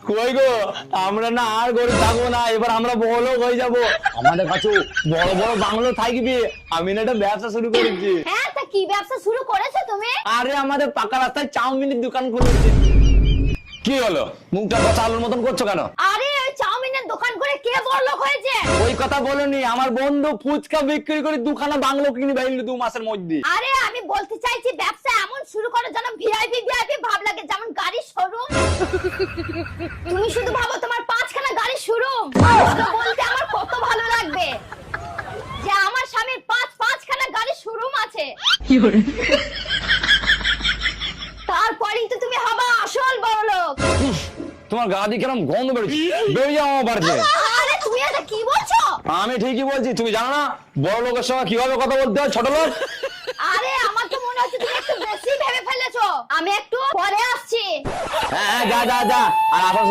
কই গো, আমরা না আর গরিব থাকবো না, এবার আমরা বড়লোক হয়ে যাব। আমাদের কাছে বড় বড় বাংলো থাকবে। আমি না একটা ব্যবসা শুরু করেছি। হ্যাঁ, তা কি ব্যবসা শুরু করেছো তুমি? আরে আমাদের পাকা রাস্তায় চাউমিনের দোকান খুলেছি। কি হলো, মুখটা কথা আলুর মতন করছো কেন? আরে ওই চাউমিনের দোকান করে কে বড়লোক হয়েছে? ওই কথা বলনি, আমার বন্ধু ফুচকা বিক্রি করে দুখানা বাংলো কিনে ফেললো 2 মাসের মধ্যে। আরে আমি বলতে চাইছি ব্যবসা এমন শুরু করো যেন ভিআইপি ভিআইপি ভাব লাগে, যেমন গাড়ির শোরুম। তুমি শুধু ভাবো তোমার 5খানা গাড়ির শোরুম, বলতে আমার কত ভালো লাগবে যে আমার স্বামীর 5খানা গাড়ির শোরুম আছে। তারপরেই তো তুমি হবা আসল বড়লোক। তোমার গা দিয়ে কেরম গন্ধ বেরোচ্ছে, বেরিয়ে যাও আমার বাড়িতে। আরে তুমি এটা কি বলছো? আমি ঠিকই বলছি, তুমি জানো না বড় লোকের সঙ্গে কিভাবে কথা বলতে হয় ছোট লোক? আরে আমার তো মনে হচ্ছে তুমি একটু বেশি ভেবে ফেলেছো। আমি একটু পরে আসছি। হ্যাঁ, যা যা যা। আর আসার